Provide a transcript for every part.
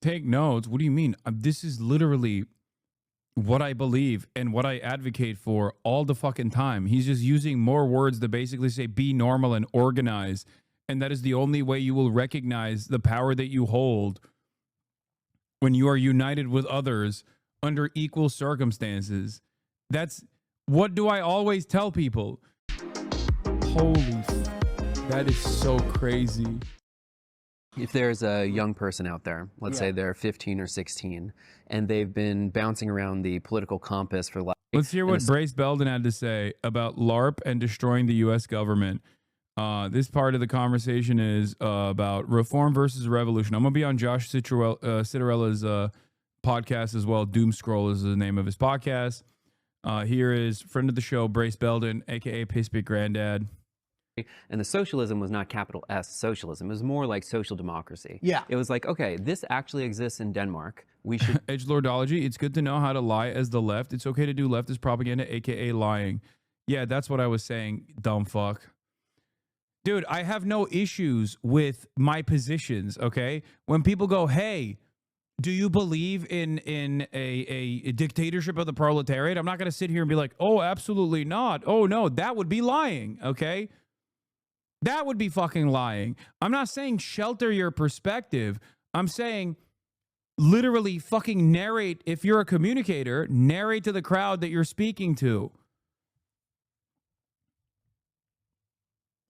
Take notes? What do you mean? This is literally what I believe and what I advocate for all the fucking time. He's just using more words to basically say be normal and organize. And that is the only way you will recognize the power that you hold when you are united with others under equal circumstances. That's what do I always tell people? Holy, that is so crazy. If there's a young person out there, let's say they're 15 or 16, and they've been bouncing around the political compass for life. Let's hear what Brace Belden had to say about LARP and destroying the U.S. government. This part of the conversation is about reform versus revolution. I'm going to be on Josh Citarella's podcast as well. Doom Scroll is the name of his podcast. Here is friend of the show, Brace Belden, a.k.a. Pispik Granddad. And the socialism was not capital S socialism. It was more like social democracy. Yeah. It was like, okay, this actually exists in Denmark. We should... Edgelordology, it's good to know how to lie as the left. It's okay to do leftist propaganda, a.k.a. lying. Yeah, that's what I was saying, dumb fuck. Dude, I have no issues with my positions, okay? When people go, hey, do you believe in a dictatorship of the proletariat? I'm not going to sit here and be like, oh, absolutely not. Oh, no, that would be lying, okay? That would be fucking lying. I'm not saying shelter your perspective. I'm saying literally fucking narrate. If you're a communicator, narrate to the crowd that you're speaking to.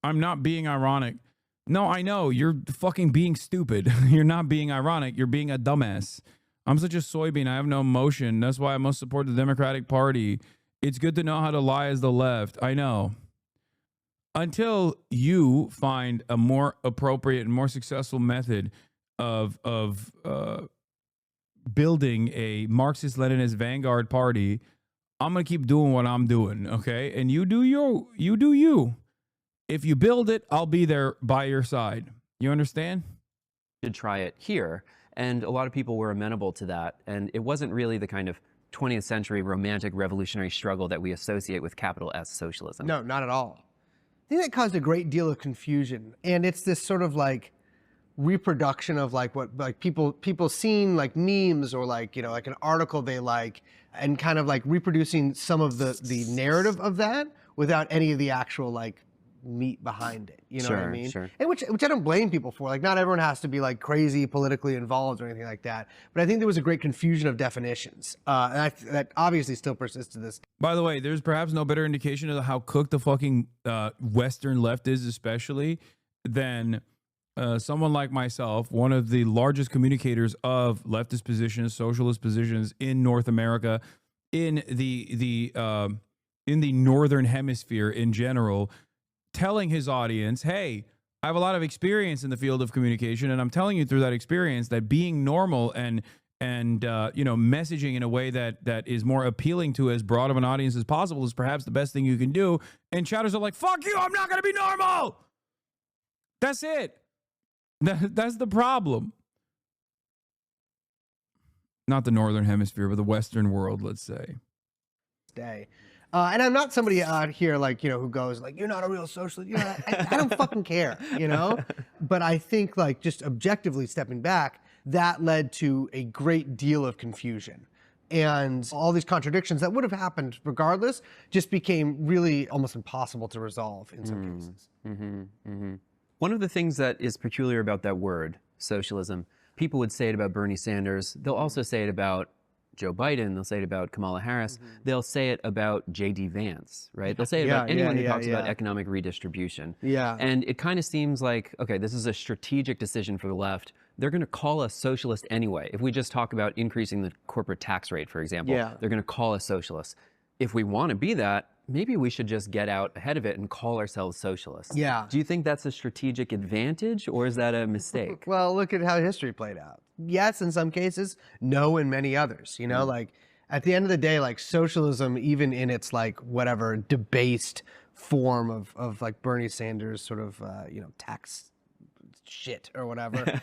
I'm not being ironic. No, I know. You're fucking being stupid. You're not being ironic. You're being a dumbass. I'm such a soybean. I have no emotion. That's why I must support the Democratic Party. It's good to know how to lie as the left. I know. Until you find a more appropriate and more successful method of building a Marxist-Leninist vanguard party, I'm going to keep doing what I'm doing, okay? And you do you. If you build it, I'll be there by your side. You understand? Should try it here. And a lot of people were amenable to that. And it wasn't really the kind of 20th century romantic revolutionary struggle that we associate with capital S socialism. No, not at all. I think that caused a great deal of confusion. And it's this sort of like reproduction of like what like people seeing like memes or like, you know, like an article they like, and kind of like reproducing some of the narrative of that without any of the actual like meat behind it. You know what I mean? Sure. And which I don't blame people for. Like, not everyone has to be like crazy politically involved or anything like that. But I think there was a great confusion of definitions. And that obviously still persists to this. By the way, there's perhaps no better indication of how cooked the fucking Western left is, especially than someone like myself, one of the largest communicators of leftist positions, socialist positions in North America, in the Northern Hemisphere in general, telling his audience, hey, I have a lot of experience in the field of communication, and I'm telling you through that experience that being normal and you know, messaging in a way that is more appealing to as broad of an audience as possible is perhaps the best thing you can do. And chatters are like, fuck you, I'm not going to be normal. That's it. That's the problem. Not the Northern Hemisphere, but the Western world, let's say. Day. And I'm not somebody out here like, you know, who goes like, you're not a real socialist. You know, I don't fucking care, you know? But I think like just objectively stepping back, that led to a great deal of confusion. And all these contradictions that would have happened regardless just became really almost impossible to resolve in some cases. One of the things that is peculiar about that word, socialism, people would say it about Bernie Sanders. They'll also say it about Joe Biden, they'll say it about Kamala Harris, they'll say it about J.D. Vance, right? They'll say it about anyone who talks about economic redistribution. And it kind of seems like, okay, this is a strategic decision for the left. They're going to call us socialist anyway. If we just talk about increasing the corporate tax rate, for example, they're going to call us socialists. If we want to be that, maybe we should just get out ahead of it and call ourselves socialists. Do you think that's a strategic advantage, or is that a mistake? Well, look at how history played out. Yes, in some cases, no in many others. You know, like at the end of the day, like socialism, even in its like whatever debased form of like Bernie Sanders sort of, you know, tax shit or whatever,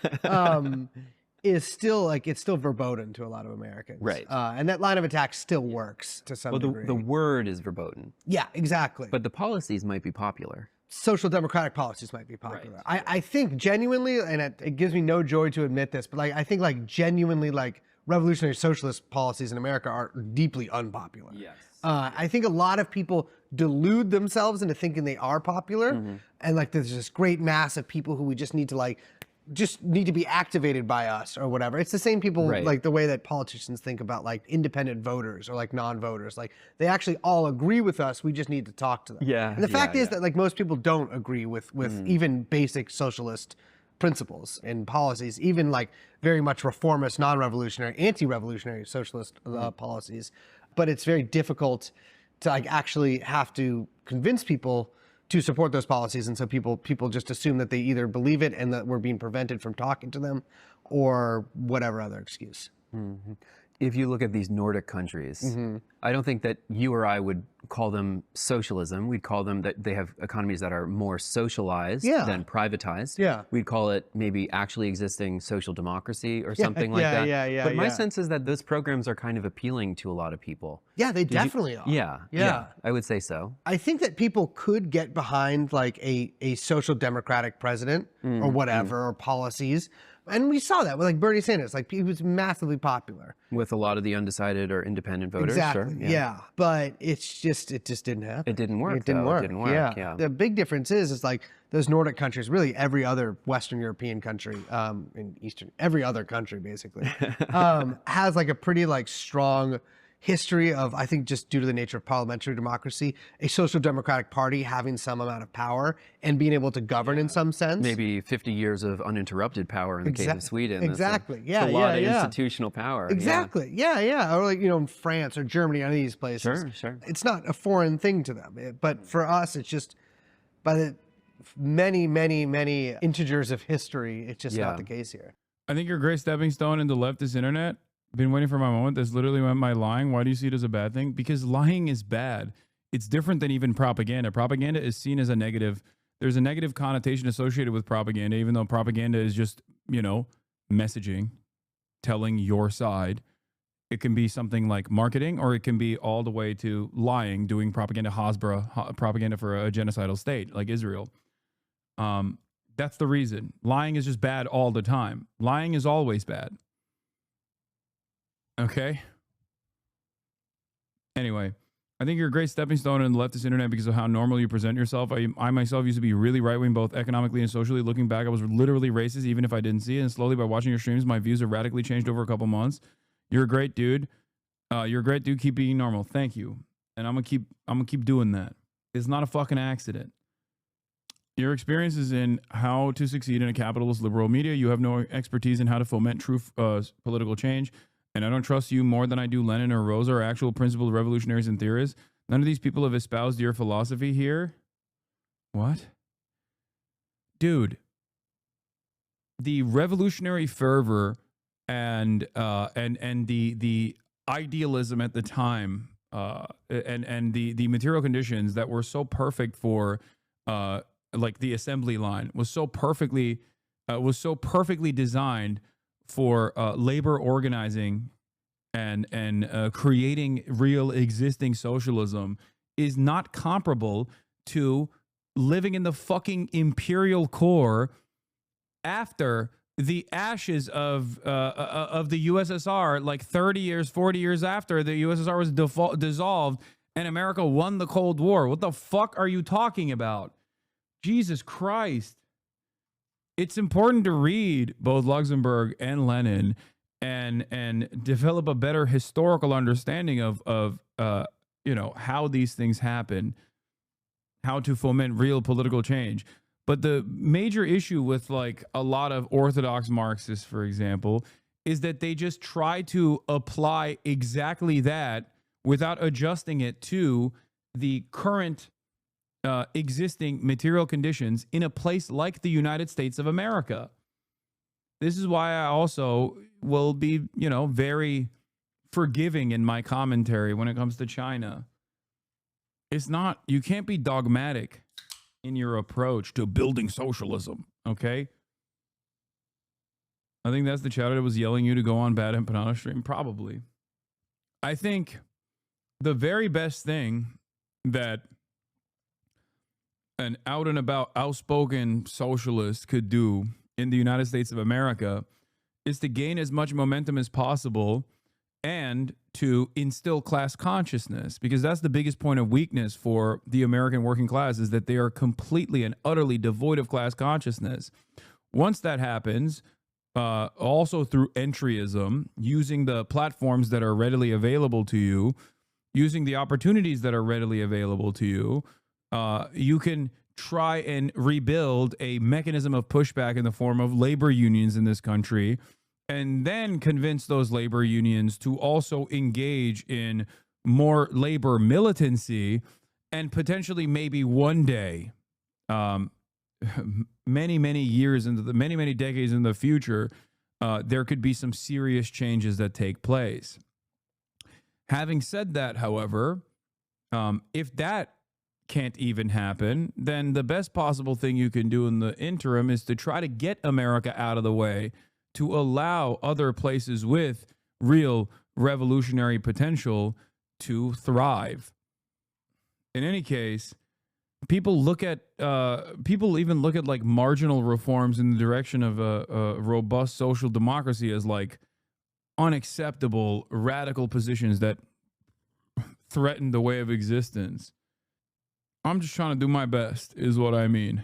is still like, it's still verboten to a lot of Americans. Right. And that line of attack still works to some degree. The word is verboten. Yeah, exactly. But the policies might be popular. social democratic policies might be popular. Right. I think genuinely, and it gives me no joy to admit this, but like I think like genuinely like revolutionary socialist policies in America are deeply unpopular. Yes. I think a lot of people delude themselves into thinking they are popular, and like there's this great mass of people who we just need to be activated by us or whatever. It's the same people Right. like the way that politicians think about like independent voters or like non-voters. Like they actually all agree with us. We just need to talk to them. Yeah, And the fact yeah, is yeah. that like most people don't agree with even basic socialist principles and policies, even like very much reformist, non-revolutionary, anti-revolutionary socialist policies. But it's very difficult to like actually have to convince people to support those policies, and so people just assume that they either believe it and that we're being prevented from talking to them, or whatever other excuse. If you look at these Nordic countries, I don't think that you or I would call them socialism. We'd call them that they have economies that are more socialized than privatized. Yeah. We'd call it maybe actually existing social democracy or something like that. Yeah. But my sense is that those programs are kind of appealing to a lot of people. Yeah, they definitely are. Yeah. I would say so. I think that people could get behind like a social democratic president or whatever, or policies. And we saw that with like Bernie Sanders. Like he was massively popular. With a lot of the undecided or independent voters. Exactly. Sure. Yeah. But it just didn't happen. It didn't work. It didn't though. work. It didn't work. Yeah. The big difference is like those Nordic countries, really every other Western European country, every other country basically, has like a pretty like strong history of, I think just due to the nature of parliamentary democracy, a social democratic party having some amount of power and being able to govern in some sense. Maybe 50 years of uninterrupted power in the case of Sweden. Exactly. That's a lot of institutional power. Exactly. Yeah. Or like, in France or Germany, any of these places. Sure. It's not a foreign thing to them. But for us, it's just by the many integers of history, it's just not the case here. I think you're a great stepping stone into leftist internet. Been waiting for my moment. That's literally my lying. Why do you see it as a bad thing? Because lying is bad. It's different than even propaganda. Propaganda is seen as a negative. There's a negative connotation associated with propaganda, even though propaganda is just, messaging, telling your side. It can be something like marketing, or it can be all the way to lying, doing propaganda, propaganda for a genocidal state like Israel. That's the reason. Lying is just bad all the time. Lying is always bad. Okay. Anyway, I think you're a great stepping stone in the leftist internet because of how normal you present yourself. I myself used to be really right-wing, both economically and socially. Looking back, I was literally racist, even if I didn't see it. And slowly, by watching your streams, my views have radically changed over a couple months. You're a great dude. You're a great dude. Keep being normal. Thank you. And I'm gonna keep doing that. It's not a fucking accident. Your experiences in how to succeed in a capitalist liberal media. You have no expertise in how to foment true political change. And I don't trust you more than I do Lenin or Rosa or actual principled revolutionaries and theorists. None of these people have espoused your philosophy here. What? Dude, the revolutionary fervor and the idealism at the time and the material conditions that were so perfect for like the assembly line was so perfectly designed for labor organizing and creating real existing socialism is not comparable to living in the fucking imperial core after the ashes of the USSR, like 30 years, 40 years after the USSR was dissolved and America won the Cold War. What the fuck are you talking about? Jesus Christ. It's important to read both Luxemburg and Lenin and develop a better historical understanding of how these things happen, how to foment real political change. But the major issue with like a lot of orthodox Marxists, for example, is that they just try to apply exactly that without adjusting it to the current existing material conditions in a place like the United States of America. This is why I also will be, very forgiving in my commentary when it comes to China. It's not, you can't be dogmatic in your approach to building socialism, okay? I think that's the chatter that was yelling you to go on Bad Empanada stream, probably. I think the very best thing that an out and about, outspoken socialist could do in the United States of America is to gain as much momentum as possible and to instill class consciousness, because that's the biggest point of weakness for the American working class, is that they are completely and utterly devoid of class consciousness. Once that happens, also through entryism, using the platforms that are readily available to you, using the opportunities that are readily available to you, you can try and rebuild a mechanism of pushback in the form of labor unions in this country, and then convince those labor unions to also engage in more labor militancy, and potentially maybe one day, many years into the many decades in the future, there could be some serious changes that take place. Having said that, however, if that can't even happen, then the best possible thing you can do in the interim is to try to get America out of the way, to allow other places with real revolutionary potential to thrive. In any case, people even look at like marginal reforms in the direction of a robust social democracy as like unacceptable radical positions that threaten the way of existence. I'm just trying to do my best, is what I mean.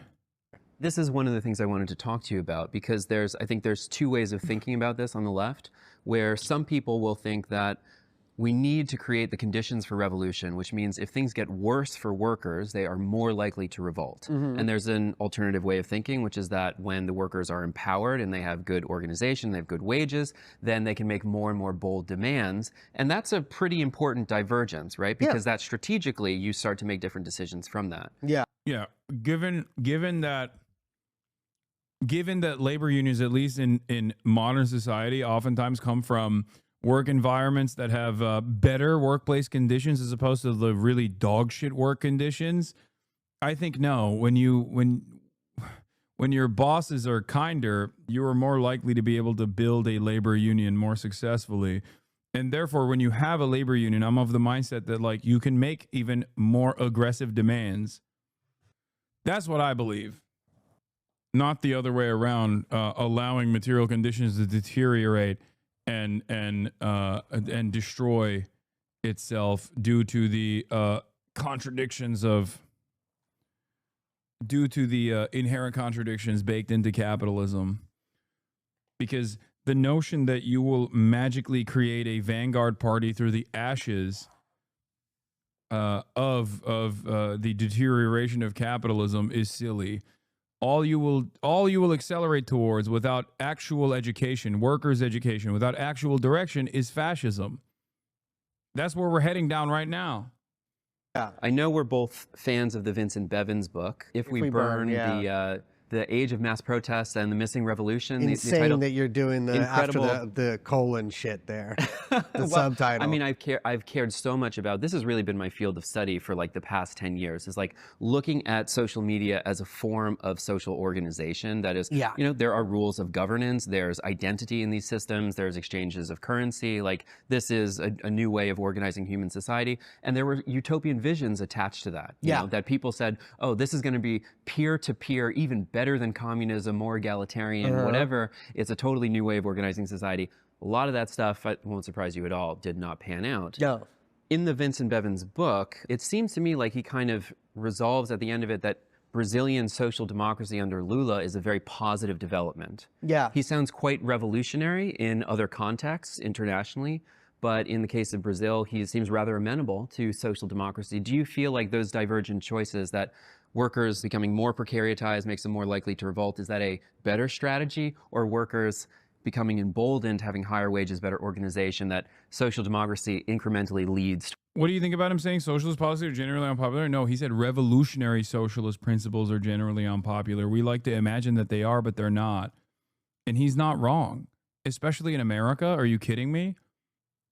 This is one of the things I wanted to talk to you about, because I think there's two ways of thinking about this on the left, where some people will think that we need to create the conditions for revolution, which means if things get worse for workers, they are more likely to revolt. And there's an alternative way of thinking, which is that when the workers are empowered and they have good organization, they have good wages, then they can make more and more bold demands. And that's a pretty important divergence, right? Because that strategically, you start to make different decisions from that. Yeah. Yeah. Given that labor unions, at least in modern society, oftentimes come from work environments that have better workplace conditions as opposed to the really dog shit work conditions, I think no. When your bosses are kinder, you are more likely to be able to build a labor union more successfully. And therefore, when you have a labor union, I'm of the mindset that like you can make even more aggressive demands. That's what I believe. Not the other way around, allowing material conditions to deteriorate and destroy itself due to the inherent contradictions baked into capitalism. Because the notion that you will magically create a vanguard party through the ashes of the deterioration of capitalism is silly. All you will accelerate towards, without actual education, workers' education, without actual direction, is fascism. That's where we're heading down right now. Yeah. I know we're both fans of the Vincent Bevins book, If We Burn, the Age of Mass Protests and the Missing Revolution. Insane the title, that you're doing the incredible. after the colon shit there. The subtitle. I mean, I've cared so much about this. Has really been my field of study for like the past 10 years. Is like looking at social media as a form of social organization. That is, you know, there are rules of governance. There's identity in these systems. There's exchanges of currency. Like this is a new way of organizing human society. And there were utopian visions attached to that. You know, that people said, oh, this is going to be peer-to-peer, even better than communism, more egalitarian, whatever. It's a totally new way of organizing society. A lot of that stuff, it won't surprise you at all, did not pan out. No. In the Vincent Bevins book, it seems to me like he kind of resolves at the end of it that Brazilian social democracy under Lula is a very positive development. Yeah. He sounds quite revolutionary in other contexts internationally, but in the case of Brazil, he seems rather amenable to social democracy. Do you feel like those divergent choices, that workers becoming more precaritized makes them more likely to revolt, is that a better strategy, or workers becoming emboldened, having higher wages, better organization, that social democracy incrementally leads? What do you think about him saying socialist policies are generally unpopular? No, he said revolutionary socialist principles are generally unpopular. We like to imagine that they are, but they're not. And he's not wrong, especially in America. Are you kidding me?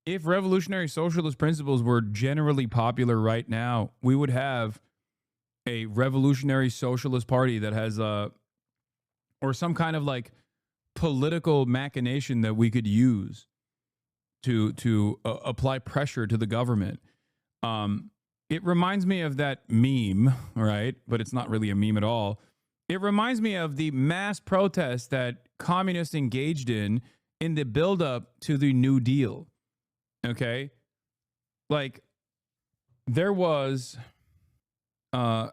If revolutionary socialist principles were generally popular right now, we would have a revolutionary socialist party that has or some kind of like political machination that we could use to apply pressure to the government. it reminds me of that meme, right? But it's not really a meme at all. It reminds me of the mass protests that communists engaged in the buildup to the New Deal. Okay, like there was a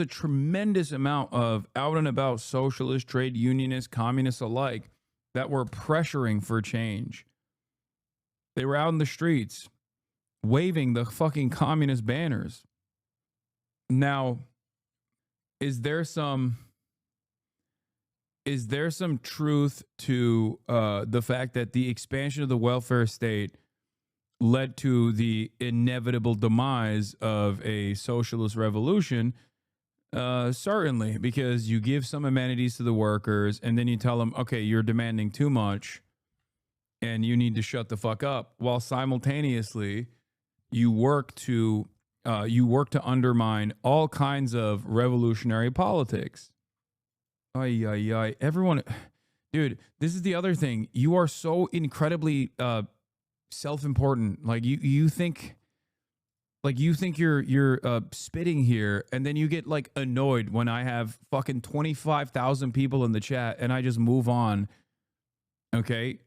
tremendous amount of out and about socialist, trade unionists, communists alike that were pressuring for change. They were out in the streets waving the fucking communist banners. Now, is there some truth to the fact that the expansion of the welfare state led to the inevitable demise of a socialist revolution? Certainly, because you give some amenities to the workers and then you tell them, okay, you're demanding too much and you need to shut the fuck up, while simultaneously you work to undermine all kinds of revolutionary politics. Ay, ay, ay. Everyone, dude, this is the other thing. You are so incredibly self-important. Like you think you're spitting here, and then you get like annoyed when I have fucking 25,000 people in the chat and I just move on. Okay?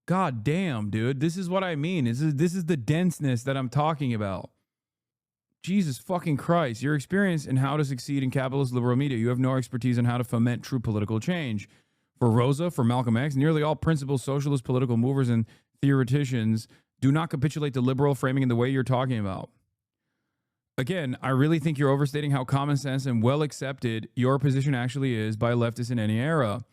God damn, dude. This is what I mean. This is the denseness that I'm talking about. Jesus fucking Christ. Your experience in how to succeed in capitalist liberal media. You have no expertise in how to foment true political change. For Rosa, for Malcolm X, nearly all principal socialist political movers and theoreticians do not capitulate to liberal framing in the way you're talking about. Again, I really think you're overstating how common sense and well accepted your position actually is by leftists in any era.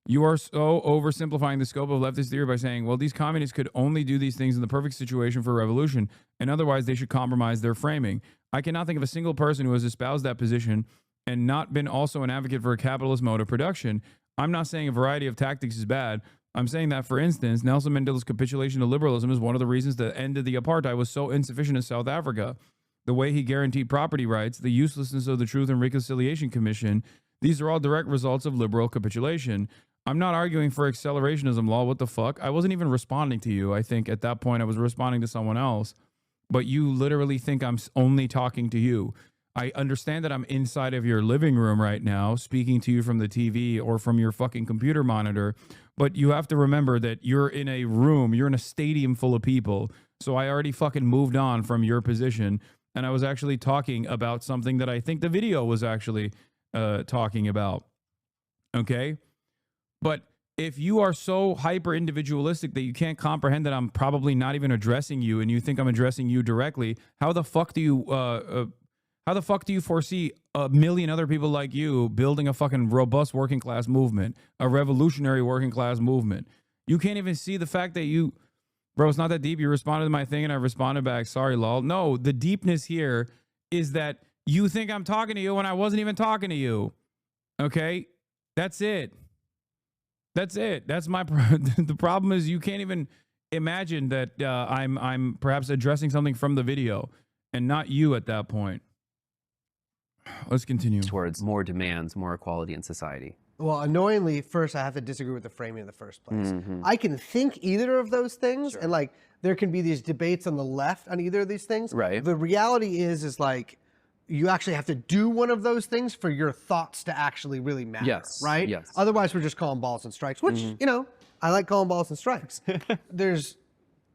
You are so oversimplifying the scope of leftist theory by saying, well, these communists could only do these things in the perfect situation for revolution, and otherwise they should compromise their framing. I cannot think of a single person who has espoused that position and not been also an advocate for a capitalist mode of production. I'm not saying a variety of tactics is bad. I'm saying that, for instance, Nelson Mandela's capitulation to liberalism is one of the reasons the end of the apartheid was so insufficient in South Africa. The way he guaranteed property rights, the uselessness of the Truth and Reconciliation Commission, these are all direct results of liberal capitulation. I'm not arguing for accelerationism law. What the fuck? I wasn't even responding to you. I think at that point I was responding to someone else. But you literally think I'm only talking to you. I understand that I'm inside of your living room right now, speaking to you from the TV or from your fucking computer monitor. But you have to remember that you're in a room, you're in a stadium full of people. So I already fucking moved on from your position. And I was actually talking about something that I think the video was actually talking about. Okay? But if you are so hyper individualistic that you can't comprehend that I'm probably not even addressing you, and you think I'm addressing you directly, how the fuck do you foresee a million other people like you building a fucking robust working class movement, a revolutionary working class movement? You can't even see the fact that you, bro, it's not that deep. You responded to my thing and I responded back. Sorry, lol. No, the deepness here is that you think I'm talking to you when I wasn't even talking to you. Okay? That's it. That's it. That's my the problem is you can't even imagine that I'm perhaps addressing something from the video and not you at that point. Let's continue. Towards more demands, more equality in society. Well, annoyingly, first I have to disagree with the framing in the first place. I can think either of those things, and like there can be these debates on the left on either of these things. Right. The reality is like you actually have to do one of those things for your thoughts to actually really matter. Yes. Right? Yes. Otherwise, we're just calling balls and strikes, which, you know, I like calling balls and strikes. There's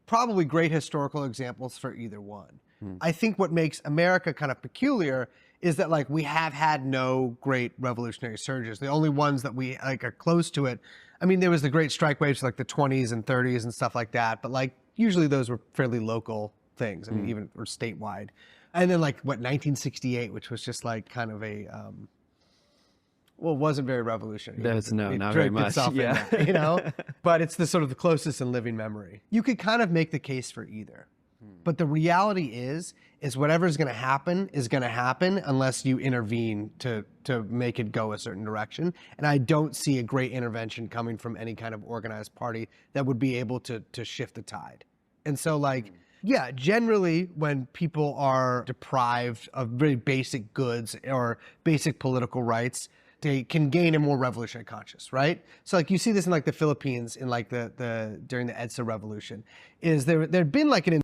probably great historical examples for either one. I think what makes America kind of peculiar is that like we have had no great revolutionary surges. The only ones that we like are close to it. I mean, there was the great strike waves like the 20s and 30s and stuff like that, but like usually those were fairly local things. I mean, even or statewide. And then like what 1968, which was just like kind of a well, it wasn't very revolutionary. Not very much. Yeah. That, you know, but it's the sort of the closest in living memory. You could kind of make the case for either. But the reality is whatever's going to happen is going to happen unless you intervene to make it go a certain direction. And I don't see a great intervention coming from any kind of organized party that would be able to shift the tide. And so like, yeah, generally when people are deprived of very basic goods or basic political rights, they can gain a more revolutionary conscience, right? So like you see this in like the Philippines in like the during the EDSA revolution, is there'd been like an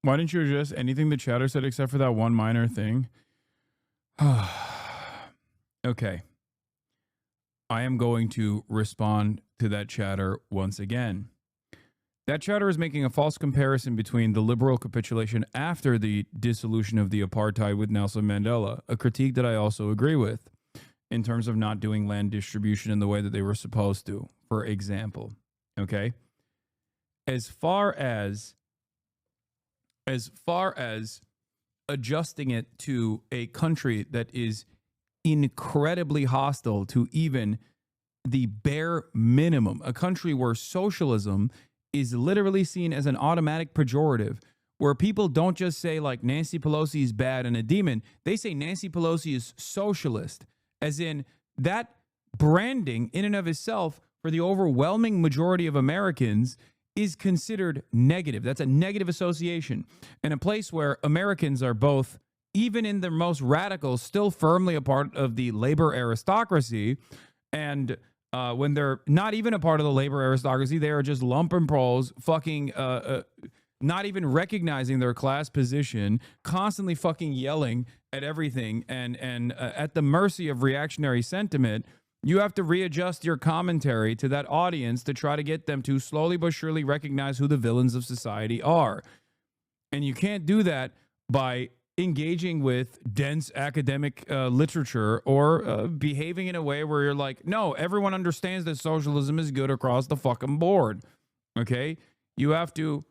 Why didn't you address anything the chatter said except for that one minor thing? Okay. I am going to respond to that chatter once again. That chatter is making a false comparison between the liberal capitulation after the dissolution of the apartheid with Nelson Mandela, a critique that I also agree with in terms of not doing land distribution in the way that they were supposed to, for example. Okay? As far as adjusting it to a country that is incredibly hostile to even the bare minimum, a country where socialism is literally seen as an automatic pejorative, where people don't just say like Nancy Pelosi is bad and a demon, they say Nancy Pelosi is socialist, as in that branding in and of itself for the overwhelming majority of Americans is considered negative. That's a negative association. In a place where Americans are both, even in their most radical, still firmly a part of the labor aristocracy, and when they're not even a part of the labor aristocracy, they are just lumpen proles, fucking not even recognizing their class position, constantly fucking yelling at everything, and at the mercy of reactionary sentiment. You have to readjust your commentary to that audience to try to get them to slowly but surely recognize who the villains of society are. And you can't do that by engaging with dense academic literature or behaving in a way where you're like, no, everyone understands that socialism is good across the fucking board. Okay? You have to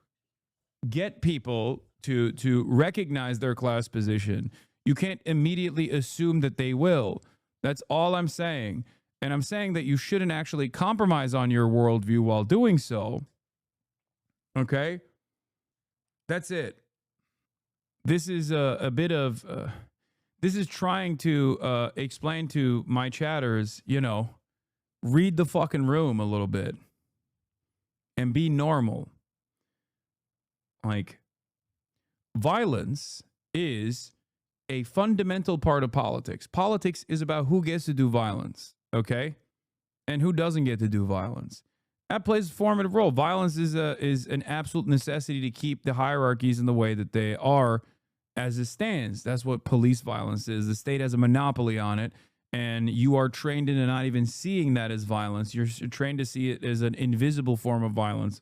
get people to recognize their class position. You can't immediately assume that they will. That's all I'm saying. And I'm saying that you shouldn't actually compromise on your worldview while doing so. Okay? That's it. This is a bit of, this is trying to explain to my chatters, you know, read the fucking room a little bit and be normal. Like, violence is a fundamental part of politics. Politics is about who gets to do violence, okay? And who doesn't get to do violence. That plays a formative role. Violence is an absolute necessity to keep the hierarchies in the way that they are as it stands. That's what police violence is. The state has a monopoly on it, and you are trained into not even seeing that as violence. You're trained to see it as an invisible form of violence.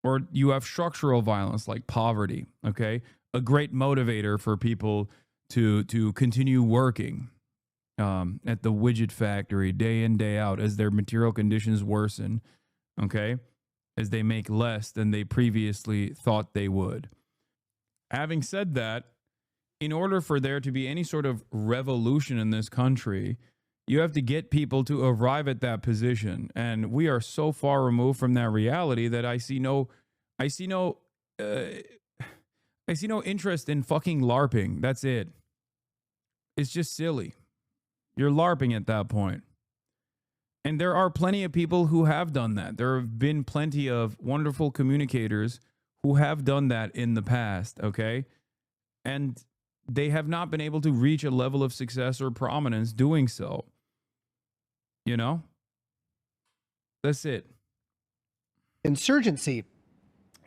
Or you have structural violence like poverty, okay? A great motivator for people to continue working at the widget factory day in, day out as their material conditions worsen, okay? As they make less than they previously thought they would. Having said that, in order for there to be any sort of revolution in this country, you have to get people to arrive at that position. And we are so far removed from that reality that I see no interest in fucking LARPing. That's it. It's just silly. You're LARPing at that point. And there are plenty of people who have done that. There have been plenty of wonderful communicators who have done that in the past, okay? And they have not been able to reach a level of success or prominence doing so. You know? That's it. Insurgency,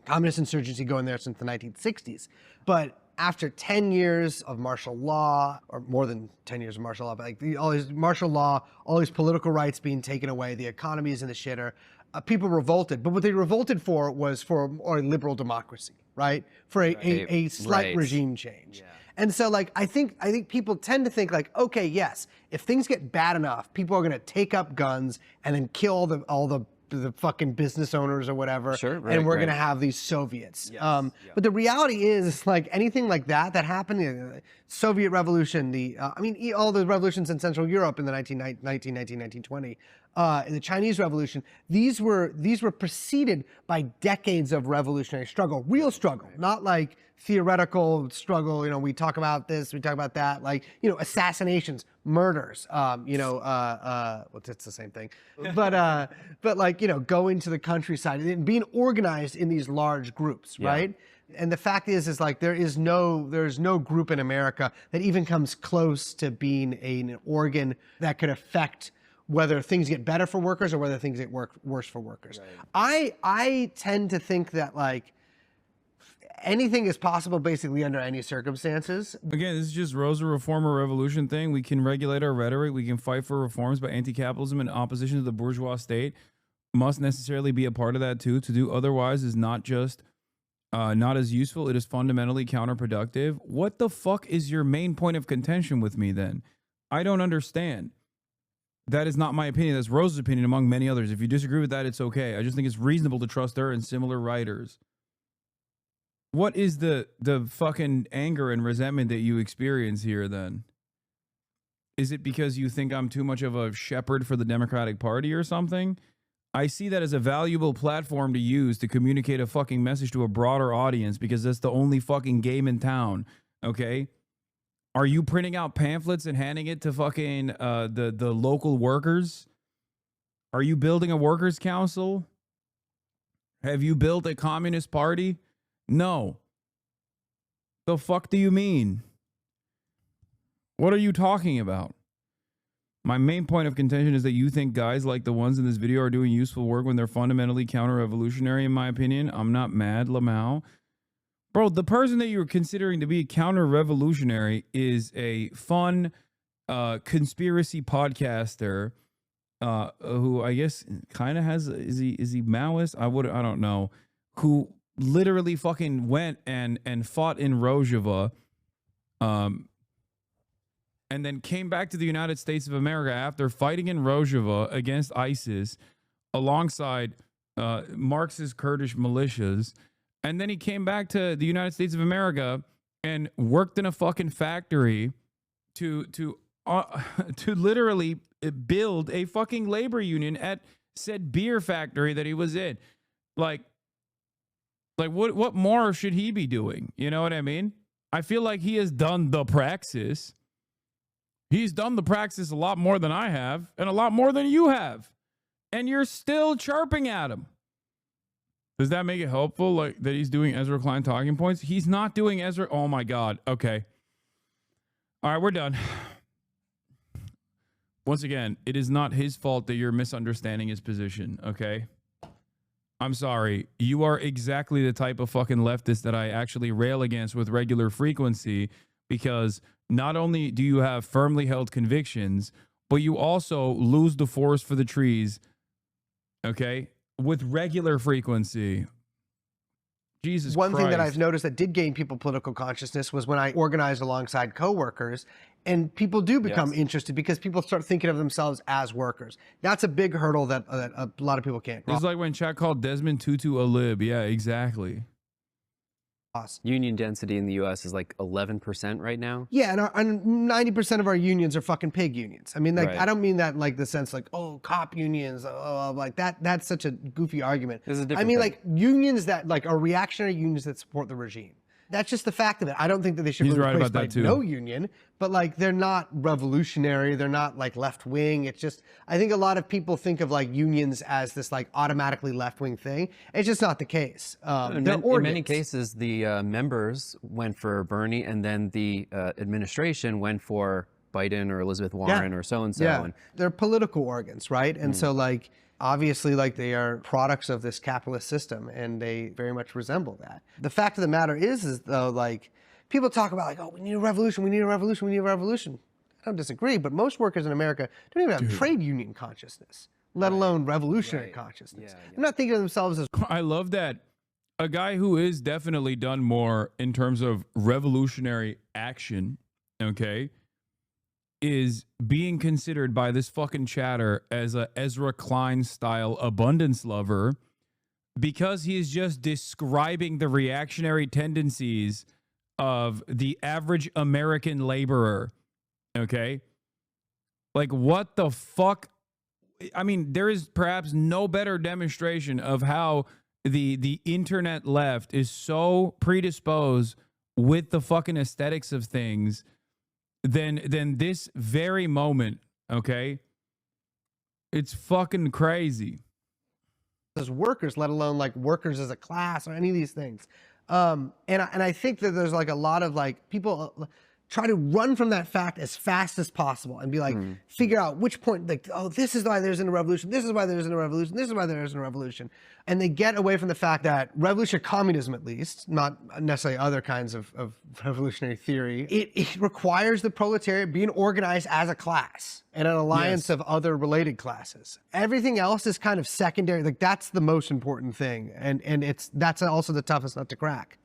communist insurgency going there since the 1960s. But after 10 years of martial law, or more than 10 years of martial law, but like all these martial law, all these political rights being taken away, the economy is in the shitter, people revolted. But what they revolted for was for a liberal democracy, right? For a slight regime change. Yeah. And so, like, I think people tend to think like, okay, yes, if things get bad enough, people are going to take up guns and then kill all the fucking business owners or whatever, sure, right, and we're going to have these Soviets. Yes, but the reality is, like, anything like that happened, the Soviet Revolution, all the revolutions in Central Europe in the 1920, the Chinese Revolution, these were preceded by decades of revolutionary struggle, real struggle, not like theoretical struggle. You know, we talk about this, we talk about that, like, you know, assassinations, murders, well, it's the same thing, but like, you know, going to the countryside and being organized in these large groups, right? And the fact is like there's no group in America that even comes close to being an organ that could affect whether things get better for workers or whether things get worse for workers. Right. I tend to think that, like, anything is possible basically under any circumstances. Again, this is just Rosa Reform or Revolution thing. We can regulate our rhetoric. We can fight for reforms, but anti-capitalism and opposition to the bourgeois state must necessarily be a part of that too. To do otherwise is not just not as useful. It is fundamentally counterproductive. What the fuck is your main point of contention with me then? I don't understand. That is not my opinion. That's Rose's opinion among many others. If you disagree with that, it's okay. I just think it's reasonable to trust her and similar writers. What is the fucking anger and resentment that you experience here then? Is it because you think I'm too much of a shepherd for the Democratic Party or something? I see that as a valuable platform to use to communicate a fucking message to a broader audience because that's the only fucking game in town, okay? Are you printing out pamphlets and handing it to fucking the local workers? Are you building a workers' council? Have you built a communist party? No. The fuck do you mean? What are you talking about? My main point of contention is that you think guys like the ones in this video are doing useful work when they're fundamentally counter-revolutionary, in my opinion. I'm not mad, Lamau. Bro, the person that you're considering to be counter-revolutionary is a fun conspiracy podcaster who I guess kind of has, is he Maoist? I don't know. Who literally fucking went and fought in Rojava, and then came back to the United States of America after fighting in Rojava against ISIS alongside Marxist Kurdish militias. And then he came back to the United States of America and worked in a fucking factory to literally build a fucking labor union at said beer factory that he was in. Like what more should he be doing? You know what I mean? I feel like he has done the praxis. He's done the praxis a lot more than I have and a lot more than you have. And you're still chirping at him. Does that make it helpful, like that he's doing Ezra Klein talking points? He's not doing Ezra. Oh my God. Okay. All right, we're done. Once again, it is not his fault that you're misunderstanding his position, okay? I'm sorry. You are exactly the type of fucking leftist that I actually rail against with regular frequency, because not only do you have firmly held convictions, but you also lose the forest for the trees, okay, with regular frequency. Jesus One Christ. thing that I've noticed that did gain people political consciousness was when I organized alongside coworkers, and people do become interested because people start thinking of themselves as workers. That's a big hurdle that a lot of people can't cross. It's like when Chuck called Desmond Tutu a lib. Yeah, exactly. Union density in the U.S. is like 11% right now. Yeah, and 90% of our unions are fucking pig unions. I mean, like, Right. I don't mean that in like the sense like, oh, cop unions, like that. That's such a goofy argument. This is a I different mean, thing. like unions that like are reactionary unions that support the regime. That's just the fact of it. I don't think that they should He's be right replaced about by that too. no union, but like they're not revolutionary. They're not like left wing. It's just, I think a lot of people think of like unions as this like automatically left wing thing. It's just not the case. In They're many organs. cases, the members went for Bernie, and then the administration went for Biden or Elizabeth Warren or so-and-so. Yeah, And they're political organs, right? And so like, obviously, like they are products of this capitalist system, and they very much resemble that. The fact of the matter is though, like people talk about like, oh, we need a revolution, we need a revolution, we need a revolution. I don't disagree, but most workers in America don't even have trade union consciousness, let alone revolutionary consciousness. They're not thinking of themselves as I love that a guy who is definitely done more in terms of revolutionary action, okay, is being considered by this fucking chatter as a Ezra Klein style abundance lover because he is just describing the reactionary tendencies of the average American laborer. Okay. Like, what the fuck? I mean, there is perhaps no better demonstration of how the internet left is so predisposed with the fucking aesthetics of things than this very moment, okay? It's fucking crazy. workers, let alone like workers as a class or any of these things. And I think that there's like a lot of like people try to run from that fact as fast as possible and be like, figure out which point, like, oh, this is why there isn't a revolution, this is why there isn't a revolution, this is why there isn't a revolution. And they get away from the fact that revolutionary communism, at least, not necessarily other kinds of revolutionary theory, it requires the proletariat being organized as a class and an alliance of other related classes. Everything else is kind of secondary. Like, that's the most important thing. And that's also the toughest nut to crack.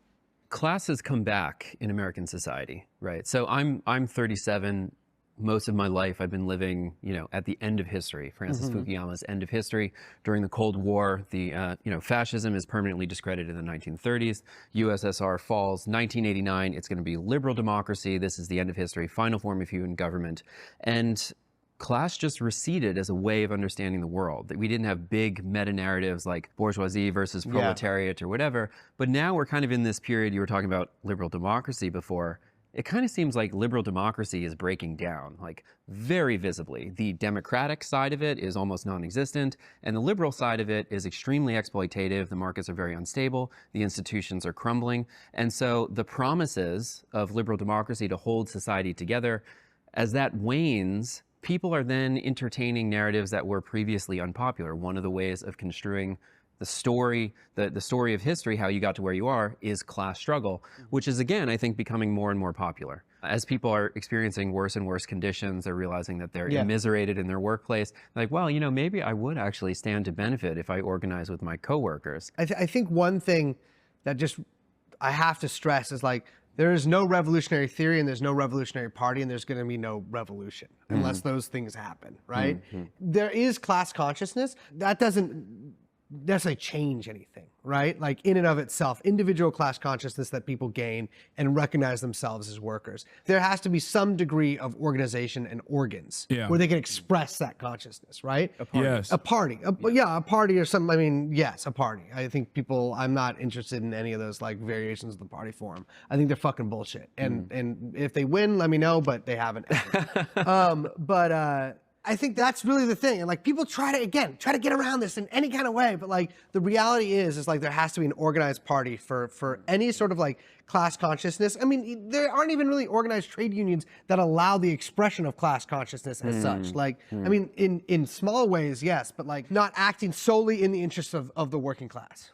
Classes come back in American society, right? So I'm 37. Most of my life I've been living, at the end of history. Francis Fukuyama's end of history. During the Cold War, the fascism is permanently discredited in the 1930s. USSR falls. 1989, it's going to be liberal democracy. This is the end of history, final form of human government. And class just receded as a way of understanding the world. That we didn't have big meta-narratives like bourgeoisie versus proletariat or whatever. But now we're kind of in this period, you were talking about liberal democracy before. It kind of seems like liberal democracy is breaking down, like very visibly. The democratic side of it is almost non-existent, and the liberal side of it is extremely exploitative. The markets are very unstable. The institutions are crumbling. And so the promises of liberal democracy to hold society together, as that wanes, people are then entertaining narratives that were previously unpopular. One of the ways of construing the story of history, how you got to where you are, is class struggle, which is, again, I think, becoming more and more popular. As people are experiencing worse and worse conditions, they're realizing that they're immiserated in their workplace. Like, well, maybe I would actually stand to benefit if I organize with my coworkers. I think one thing that I have to stress is, like, there is no revolutionary theory and there's no revolutionary party and there's going to be no revolution unless those things happen, right? There is class consciousness. That doesn't necessarily change anything, right? Like, in and of itself, individual class consciousness that people gain and recognize themselves as workers. There has to be some degree of organization and organs where they can express that consciousness, right? A party. Yes. A party. A party or something. I mean, yes, a party. I think I'm not interested in any of those, like, variations of the party form. I think they're fucking bullshit. And if they win, let me know, but they haven't. I think that's really the thing. And, like, people try to get around this in any kind of way. But, like, the reality is like, there has to be an organized party for any sort of, like, class consciousness. I mean, there aren't even really organized trade unions that allow the expression of class consciousness as such. Like, I mean, in small ways, yes, but, like, not acting solely in the interests of the working class.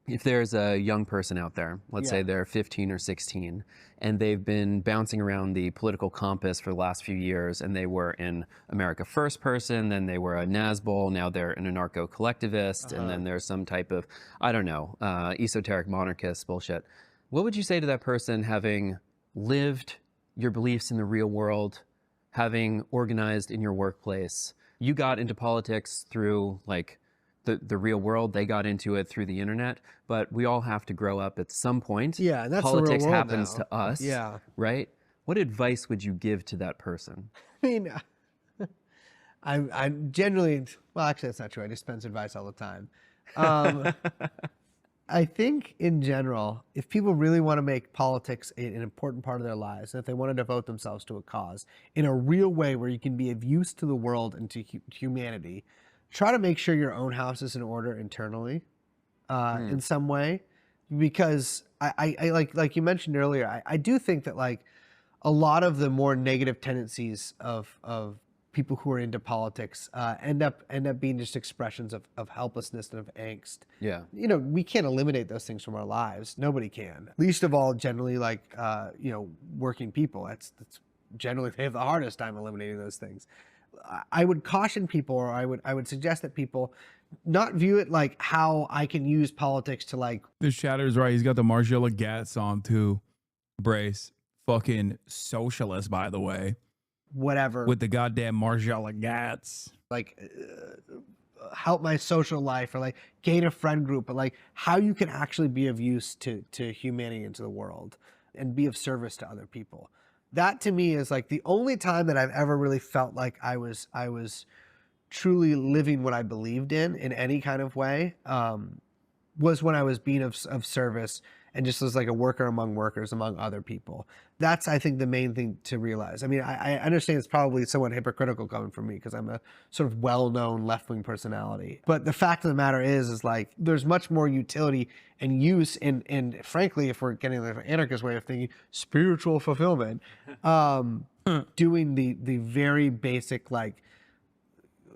If there's a young person out there, let's say they're 15 or 16, and they've been bouncing around the political compass for the last few years, and they were in America First person, then they were a Nazbol, now they're an anarcho-collectivist, and then there's some type of, I don't know, esoteric monarchist bullshit. What would you say to that person, having lived your beliefs in the real world, having organized in your workplace? You got into politics through, like, the real world. They got into it through the internet, but we all have to grow up at some point. Yeah, that's politics the real world happens now. to us. Yeah. Right? What advice would you give to that person? I mean, I generally, well, actually, that's not true. I dispense advice all the time. I think, in general, if people really want to make politics an important part of their lives, and if they want to devote themselves to a cause in a real way where you can be of use to the world and to humanity, try to make sure your own house is in order internally in some way. Because I like you mentioned earlier, I do think that, like, a lot of the more negative tendencies of people who are into politics end up being just expressions of helplessness and of angst. Yeah. We can't eliminate those things from our lives. Nobody can. Least of all, generally, like, working people. That's generally, they have the hardest time eliminating those things. I would caution people, or I would suggest that people not view it like how I can use politics to, like. This Shatter's right. He's got the Margiela Gats on too. Brace. Fucking socialist, by the way. Whatever. With the goddamn Margiela Gats. Like, help my social life, or, like, gain a friend group, but, like, how you can actually be of use to humanity and to the world and be of service to other people. That, to me, is, like, the only time that I've ever really felt like I was truly living what I believed in any kind of way, was when I was being of service and just as like a worker among workers among other people. That's, I think, the main thing to realize. I mean, I understand it's probably somewhat hypocritical coming from me because I'm a sort of well-known left-wing personality. But the fact of the matter is like there's much more utility and use and frankly, if we're getting the anarchist way of thinking, spiritual fulfillment, doing the very basic like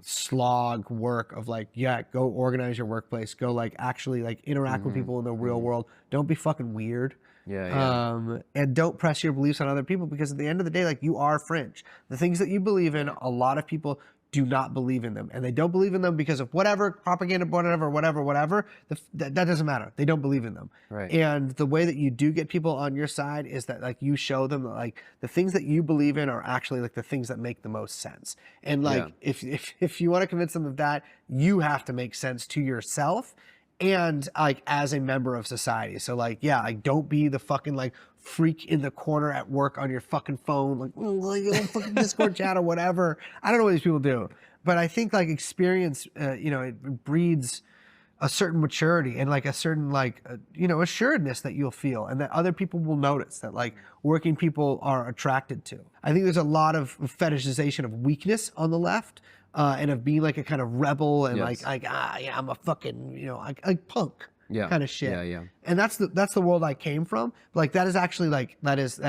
slog work of like, yeah, go organize your workplace, go like actually like interact with people in the real world. Don't be fucking weird. And don't press your beliefs on other people, because at the end of the day, like, you are fringe. The things that you believe in, a lot of people do not believe in them, and they don't believe in them because of whatever propaganda, whatever. That doesn't matter. They don't believe in them. Right. And the way that you do get people on your side is that like you show them that like the things that you believe in are actually like the things that make the most sense. And like if you want to convince them of that, you have to make sense to yourself and like as a member of society. So like, yeah, like don't be the fucking like freak in the corner at work on your fucking phone, like fucking Discord chat or whatever. I don't know what these people do, but I think like experience, it breeds a certain maturity and like a certain like, assuredness that you'll feel and that other people will notice that like working people are attracted to. I think there's a lot of fetishization of weakness on the left. And of being like a kind of rebel and I'm a fucking, like punk kind of shit. And that's the world I came from. Like that is actually like, that is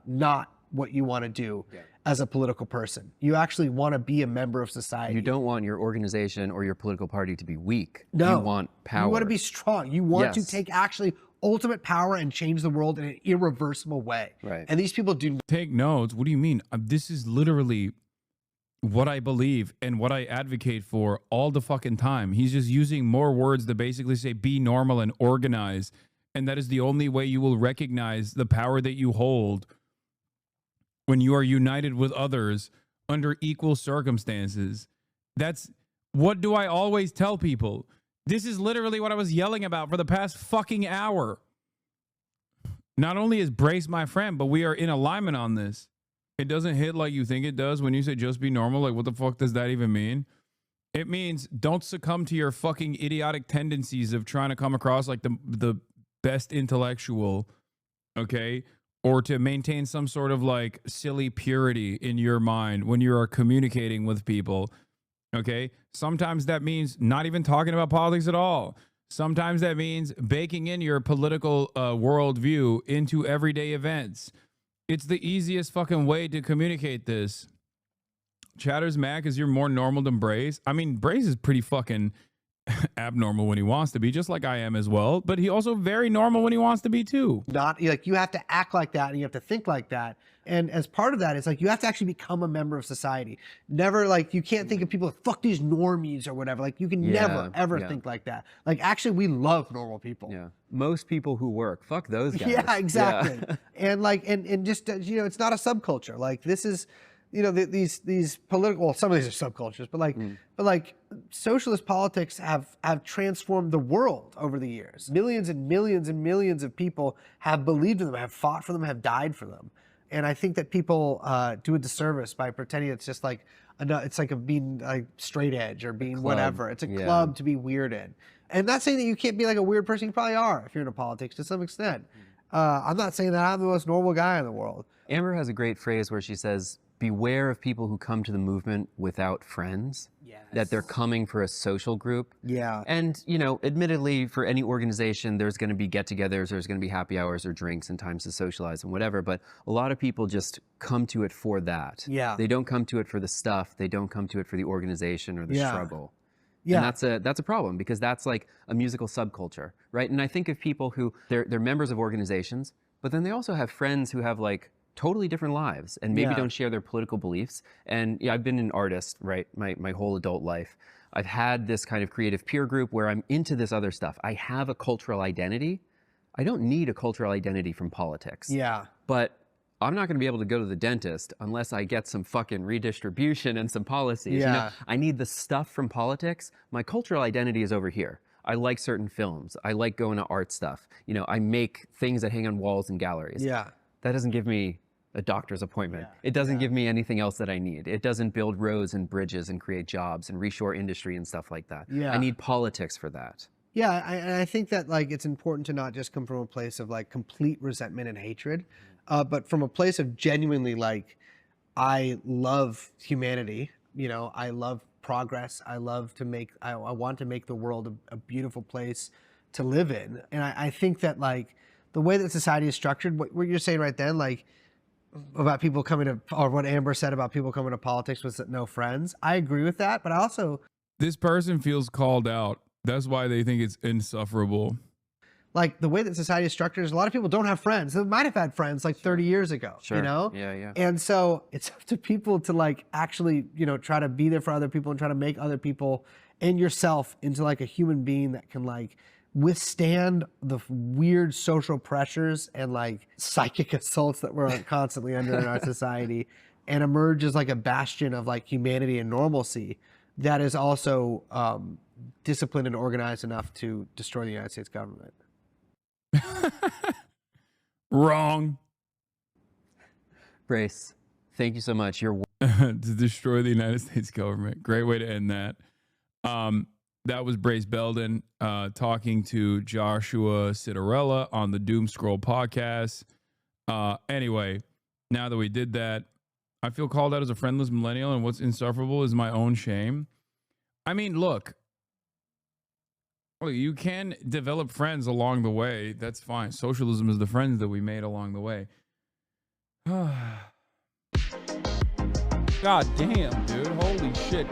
not what you want to do as a political person. You actually want to be a member of society. You don't want your organization or your political party to be weak. No. You want power. You want to be strong. You want to take actually ultimate power and change the world in an irreversible way. Right. And these people do take notes. What do you mean? This is literally what I believe and what I advocate for all the fucking time. He's just using more words to basically say be normal and organize. And that is the only way you will recognize the power that you hold when you are united with others under equal circumstances. That's what do I always tell people? This is literally what I was yelling about for the past fucking hour. Not only is Brace my friend, but we are in alignment on this. It doesn't hit like you think it does when you say just be normal. Like, what the fuck does that even mean? It means don't succumb to your fucking idiotic tendencies of trying to come across like the best intellectual, okay? Or to maintain some sort of like silly purity in your mind when you are communicating with people, okay? Sometimes that means not even talking about politics at all. Sometimes that means baking in your political worldview into everyday events. It's the easiest fucking way to communicate this. Chatter's mad because you're more normal than Braze. I mean, Braze is pretty fucking abnormal when he wants to be, just like I am as well. But he also very normal when he wants to be too. Not like you have to act like that and you have to think like that. And as part of that, it's like you have to actually become a member of society. Never like you can't think of people like fuck these normies or whatever. Like you can never ever think like that. Like actually, we love normal people. Yeah, most people who work, fuck those guys. Yeah, exactly. And like and just it's not a subculture. Like this is. These political, well, some of these are subcultures, but like socialist politics have transformed the world over the years. Millions and millions and millions of people have believed in them, have fought for them, have died for them. And I think that people do a disservice by pretending it's just like, it's like being like straight edge or being whatever. It's a club to be weird in. And not saying that you can't be like a weird person, you probably are if you're into politics to some extent. I'm not saying that I'm the most normal guy in the world. Amber has a great phrase where she says, beware of people who come to the movement without friends. Yes. That they're coming for a social group. Yeah. And, admittedly, for any organization, there's going to be get-togethers, there's going to be happy hours or drinks and times to socialize and whatever. But a lot of people just come to it for that. Yeah. They don't come to it for the stuff. They don't come to it for the organization or the struggle. Yeah. And that's a problem because that's like a musical subculture, right? And I think of people who, they're members of organizations, but then they also have friends who have like totally different lives and maybe don't share their political beliefs. And I've been an artist, right, my whole adult life. I've had this kind of creative peer group where I'm into this other stuff. I have a cultural identity. I don't need a cultural identity from politics. Yeah. But I'm not going to be able to go to the dentist unless I get some fucking redistribution and some policies. Yeah. I need the stuff from politics. My cultural identity is over here. I like certain films. I like going to art stuff. I make things that hang on walls and galleries. Yeah. That doesn't give me a doctor's appointment. It doesn't give me anything else that I need. It doesn't build roads and bridges and create jobs and reshore industry and stuff like that. Yeah. I need politics for that. Yeah, I think that like it's important to not just come from a place of like complete resentment and hatred, but from a place of genuinely like, I love humanity. You know, I love progress. I love to make. I want to make the world a beautiful place to live in. And I think that like the way that society is structured, what you're saying right then, like about people coming to, or what Amber said about people coming to politics with no friends. I agree with that, but I also This person feels called out. That's why they think it's insufferable. like the way that society is structured is a lot of people don't have friends. They might have had friends like 30 years ago, Sure. you know? Yeah. And so it's up to people to like actually, you know, try to be there for other people and try to make other people and yourself into like a human being that can like withstand the weird social pressures and like psychic assaults that we're constantly under in our society and emerge as like a bastion of like humanity and normalcy that is also disciplined and organized enough to destroy the United States government. Wrong. Brace, thank you so much. You're To destroy the United States government. Great way to end that. That was Brace Belden talking to Joshua Citarella on the Doom Scroll podcast. Anyway, now that we did that, I feel called out as a friendless millennial, and what's insufferable is my own shame. I mean, look, you can develop friends along the way. That's fine. Socialism is the friends that we made along the way. God damn, dude. Holy shit.